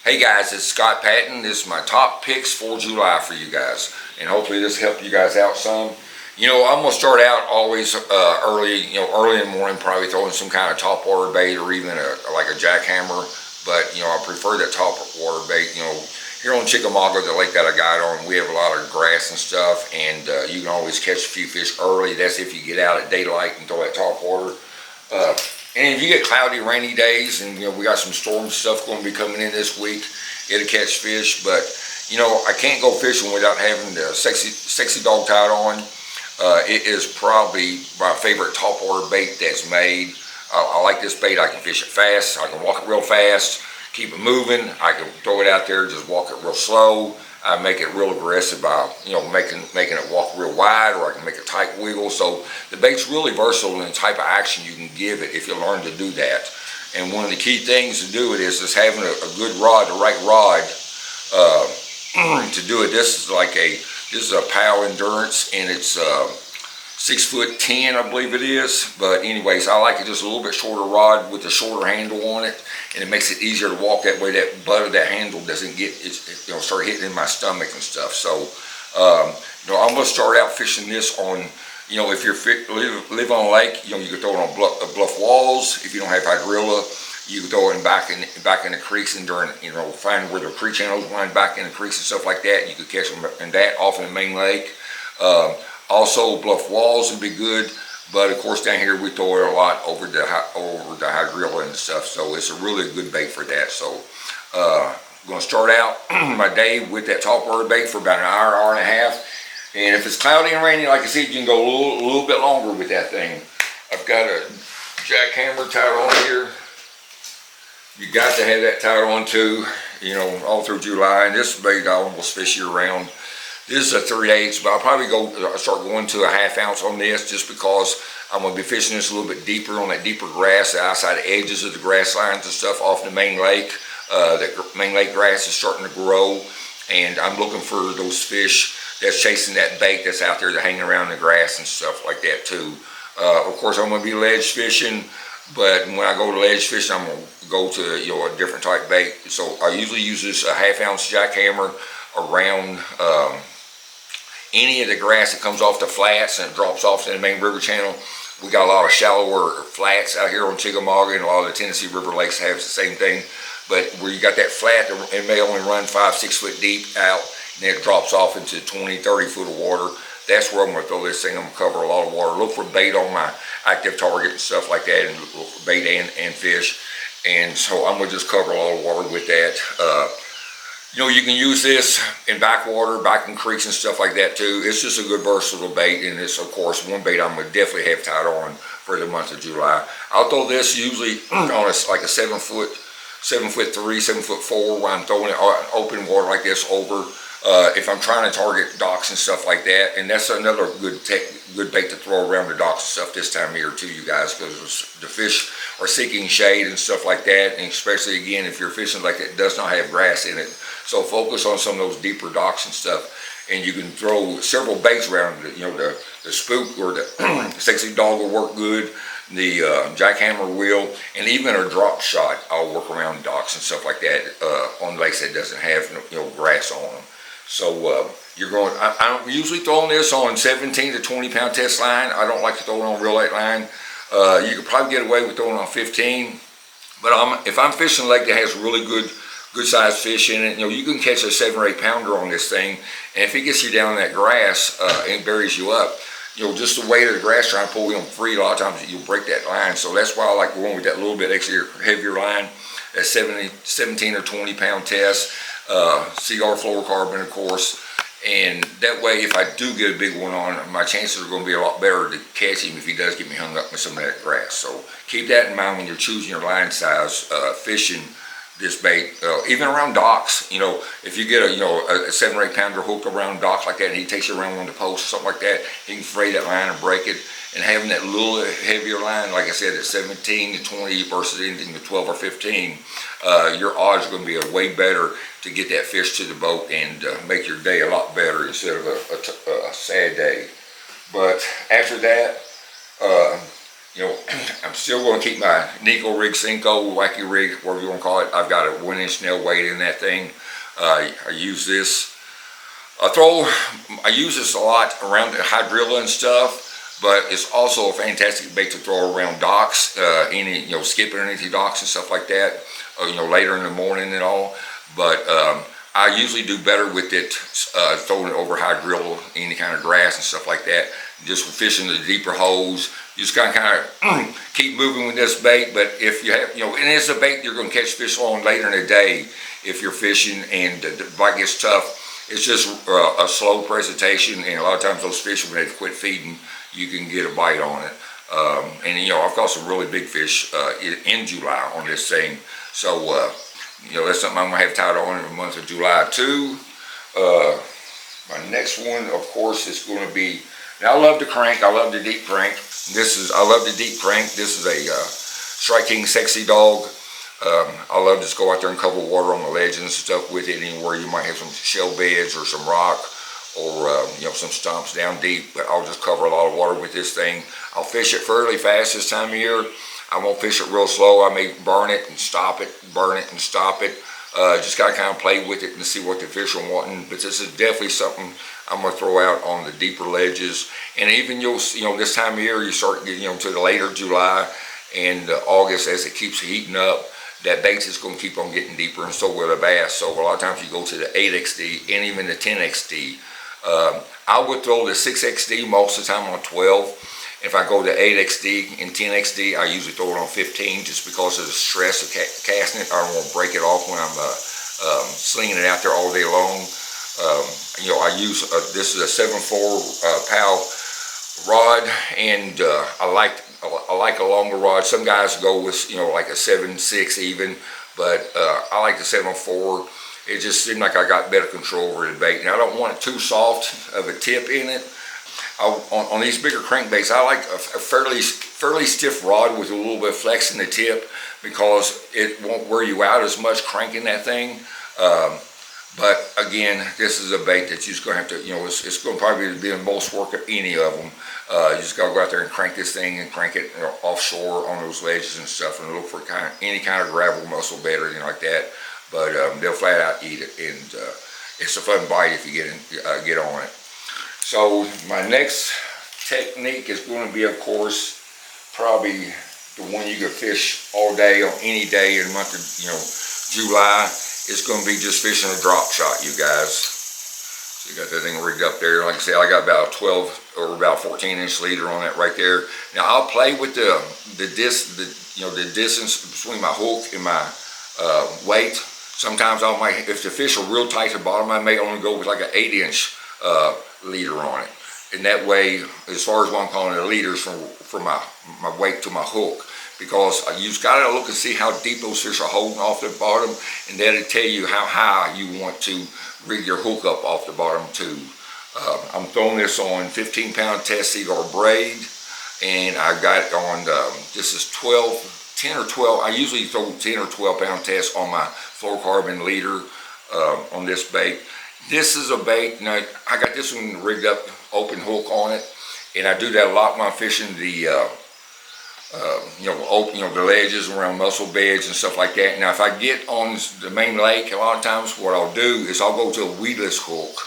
Hey guys, it's Scott Patton. This is my top picks for July for you guys, and hopefully this helped you guys out some. You know, I'm gonna start out always early. Early in the morning, probably throwing some kind of top water bait or even like a jackhammer. But I prefer that top water bait. Here on Chickamauga, the lake that I got on, we have a lot of grass and stuff, and you can always catch a few fish early. That's if you get out at daylight and throw that top water. And if you get cloudy, rainy days, and we got some storm stuff going to be coming in this week, it'll catch fish. But I can't go fishing without having the sexy dog tied on. It is probably my favorite top water bait that's made. I like this bait. I can fish it fast. I can walk it real fast, keep it moving. I can throw it out there, just walk it real slow. I make it real aggressive by making it walk real wide, or I can make a tight wiggle. So the bait's really versatile in the type of action you can give it if you learn to do that. And one of the key things to do it is just having a good rod, the right rod to do it. This is a POW Endurance, and it's 6'10", I believe it is. But anyways, I like it just a little bit shorter rod with a shorter handle on it, and it makes it easier to walk that way. That butt of that handle doesn't get start hitting in my stomach and stuff. So I'm gonna start out fishing this on if you live on a lake, you can throw it on bluff walls. If you don't have hydrilla, you can throw it back in the creeks, and during find where the creek channels wind back in the creeks and stuff like that. You could catch them in that off in the main lake. Also, bluff walls would be good, but of course down here we throw it a lot over the hydrilla and stuff. So it's a really good bait for that. So I'm going to start out my day with that top water bait for about an hour and a half. And if it's cloudy and rainy, like I said, you can go a little bit longer with that thing. I've got a jackhammer tied on here. You got to have that tied on too, all through July. And this bait I almost fish year round. This is a 3/8, but I'll probably start going to a 1/2 ounce on this, just because I'm going to be fishing this a little bit deeper on that deeper grass, the outside edges of the grass lines and stuff off the main lake. The main lake grass is starting to grow, and I'm looking for those fish that's chasing that bait that's out there, that hanging around the grass and stuff like that too. Of course, I'm going to be ledge fishing, but when I go to ledge fishing, I'm going to go to a different type bait. So I usually use this 1/2 ounce jackhammer around any of the grass that comes off the flats and it drops off in the main river channel. We got a lot of shallower flats out here on Chickamauga, and a lot of the Tennessee River lakes have the same thing. But where you got that flat, it may only run 5-6 foot deep out, and then it drops off into 20-30 foot of water. That's where I'm going to throw this thing. I'm going to cover a lot of water. Look for bait on my active target and stuff like that, and look for bait and fish. And so I'm going to just cover a lot of water with that. You can use this in backwater, back in creeks and stuff like that too. It's just a good versatile bait, and it's of course one bait I'm going to definitely have tied on for the month of July. I'll throw this usually on like a 7'3", 7'4", where I'm throwing it on open water like this over. If I'm trying to target docks and stuff like that, and that's another good bait to throw around the docks and stuff this time of year too, you guys, because the fish are seeking shade and stuff like that, and especially again if you're fishing like it does not have grass in it. So focus on some of those deeper docks and stuff, and you can throw several baits around it. The spook or the sexy dog will work good. The jackhammer will, and even a drop shot I'll work around docks and stuff like that on lakes that doesn't have grass on them. So I'm usually throwing this on 17 to 20 pound test line. I don't like to throw it on real light line. You could probably get away with throwing it on 15, but if I'm fishing a lake that has really good sized fish in it, you can catch a 7 or 8 pounder on this thing, and if it gets you down in that grass and buries you up, just the weight of the grass trying to pull you free, a lot of times you'll break that line. So that's why I like going with that little bit extra heavier line, that 17 or 20 pound test, cigar fluorocarbon of course, and that way if I do get a big one on, my chances are going to be a lot better to catch him if he does get me hung up with some of that grass. So keep that in mind when you're choosing your line size fishing this bait, even around docks. If you get a 7 or 8 pounder hooked around a dock like that, and he takes you around one of the posts or something like that, he can fray that line and break it. And having that little heavier line, like I said, at 17 to 20 versus anything to 12 or 15, your odds are going to be way better to get that fish to the boat and make your day a lot better instead of a sad day. But after that, I'm still going to keep my Neko rig, Cinco, Wacky rig, whatever you want to call it. I've got a 1-inch nail weight in that thing. I use this. I use this a lot around the hydrilla and stuff, but it's also a fantastic bait to throw around docks, skipping underneath docks and stuff like that, later in the morning and all. But I usually do better with it throwing it over hydrilla, any kind of grass and stuff like that. Just fishing the deeper holes. You just gotta kind of keep moving with this bait. But if you have, and it's a bait you're going to catch fish on later in the day if you're fishing and the bite gets tough. It's just a slow presentation, and a lot of times those fish, when they quit feeding, you can get a bite on it. I've caught some really big fish in July on this thing. So, that's something I'm going to have tied on in the month of July too. My next one, of course, is going to be, now I love the crank. I love the deep crank. I love the deep crank. This is a Strike King Sexy Dog. I love to just go out there and cover water on the ledges and stuff with it, anywhere you might have some shell beds or some rock or some stumps down deep. But I'll just cover a lot of water with this thing. I'll fish it fairly fast this time of year. I won't fish it real slow. I may burn it and stop it, burn it and stop it. Just gotta kind of play with it and see what the fish are wanting. But this is definitely something I'm gonna throw out on the deeper ledges. And even this time of year, you start getting to the later July and August, as it keeps heating up, that bait is going to keep on getting deeper, and so will the bass. So a lot of times you go to the 8XD and even the 10XD. I would throw the 6XD most of the time on 12. If I go to 8XD and 10XD, I usually throw it on 15 just because of the stress of casting it. I don't want to break it off when I'm slinging it out there all day long. I use this is a 7.4 PAL rod, and I like a longer rod. Some guys go with like a 7.6 even, but I like the 7.4. It just seemed like I got better control over the bait. Now I don't want it too soft of a tip in it. On these bigger crankbaits, I like a fairly stiff rod with a little bit of flex in the tip, because it won't wear you out as much cranking that thing. But again, this is a bait that you're just going to have to, it's going to probably be the most work of any of them. You just got to go out there and crank this thing and crank it offshore on those ledges and stuff, and look for any kind of gravel mussel bed or anything like that. But they'll flat out eat it, and it's a fun bite if you get on it. So my next technique is going to be, of course, probably the one you can fish all day on any day in the month of July. It's going to be just fishing a drop shot, you guys. So you got that thing rigged up there. Like I said, I got about 12 or about 14-inch leader on that right there. Now I'll play with the distance between my hook and my weight. Sometimes if the fish are real tight to the bottom, I may only go with like an 8-inch leader on it. And that way, as far as what I'm calling the leaders from my weight to my hook, because you just got to look and see how deep those fish are holding off the bottom, and that'll tell you how high you want to rig your hook up off the bottom too. I'm throwing this on 15-pound test Seaguar braid, and I got it on, this is 10 or 12, I usually throw 10 or 12-pound tests on my fluorocarbon leader on this bait. This is a bait, now I got this one rigged up, open hook on it, and I do that a lot when I'm fishing the the ledges around mussel beds and stuff like that. Now if I get on the main lake, a lot of times what I'll do is I'll go to a weedless hook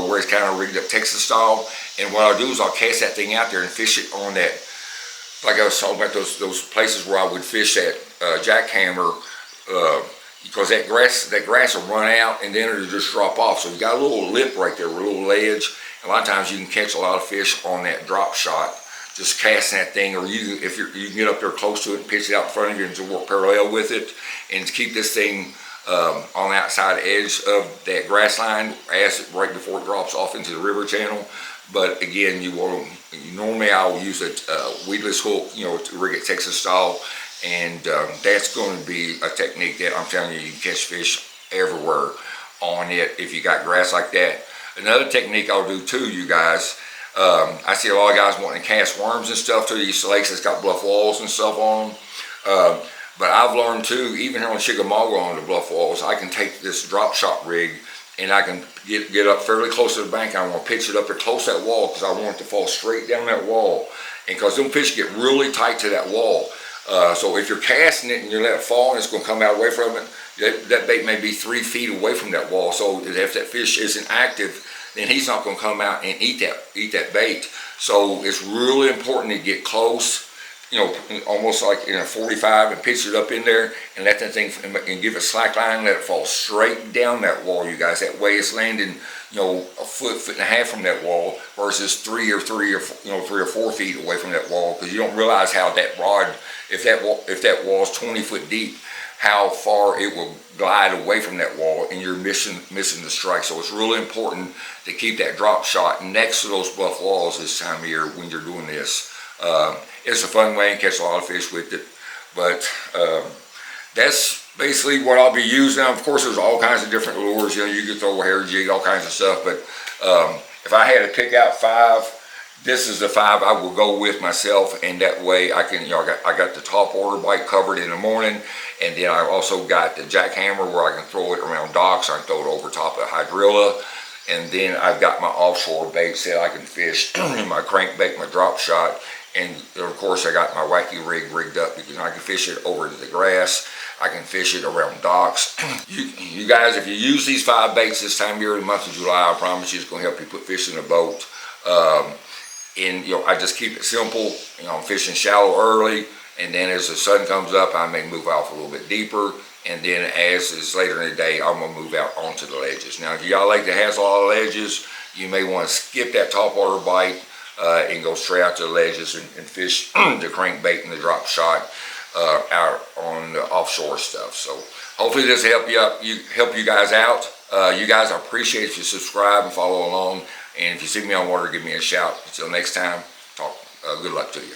where it's kind of rigged up Texas style, and what I'll do is I'll cast that thing out there and fish it on that, like I was talking about those places where I would fish that jackhammer, because that grass will run out and then it'll just drop off. So you got a little lip right there, a little ledge. A lot of times you can catch a lot of fish on that drop shot, just casting that thing, or you can get up there close to it and pitch it out in front of you and just work parallel with it, and keep this thing on the outside edge of that grass line right before it drops off into the river channel. But again, normally I'll use a weedless hook, to rig it Texas style, and that's going to be a technique that I'm telling you, you can catch fish everywhere on it if you got grass like that. Another technique I'll do too, you guys, I see a lot of guys wanting to cast worms and stuff to these lakes that's got bluff walls and stuff on them. But I've learned too, even here on Chickamauga on the bluff walls, I can take this drop shot rig and I can get up fairly close to the bank. I want to pitch it up there close to that wall because I want it to fall straight down that wall. And because them fish get really tight to that wall. So if you're casting it and you let it fall and it's going to come out away from it, that bait may be 3 feet away from that wall. So if that fish isn't active, then he's not going to come out and eat that bait. So it's really important to get close, you know, almost like in a 45, and pitch it up in there and let that thing, and give it slack line, let it fall straight down that wall, you guys. That way it's landing, you know, a foot and a half from that wall versus 3 or 4 feet away from that wall, because you don't realize how that rod, if that wall is 20 foot deep, how far it will glide away from that wall, and you're missing the strike. So it's really important to keep that drop shot next to those bluff walls this time of year when you're doing this. It's a fun way and catch a lot of fish with it. But that's basically what I'll be using. Of course, there's all kinds of different lures. You know, you can throw a hair jig, all kinds of stuff. But if I had to pick out 5, this is the 5 I will go with myself, and that way I can, you know, I got the top order bite covered in the morning, and then I also got the Jackhammer where I can throw it around docks. I can throw it over top of hydrilla, and then I've got my offshore baits that I can fish, my crankbait, my drop shot, and of course I got my Wacky rig rigged up because I can fish it over to the grass. I can fish it around docks. You guys, if you use these 5 baits this time of year in the month of July, I promise you it's going to help you put fish in the boat. And you know, I just keep it simple. You know, I'm fishing shallow early, and then as the sun comes up, I may move off a little bit deeper, and then as it's later in the day, I'm gonna move out onto the ledges. Now, if y'all like that has a lot of ledges, you may want to skip that top water bite and go straight out to the ledges and fish the crankbait and the drop shot out on the offshore stuff. So hopefully this help you guys out. You guys, I appreciate if you subscribe and follow along. And if you see me on water, give me a shout. Until next time, good luck to you.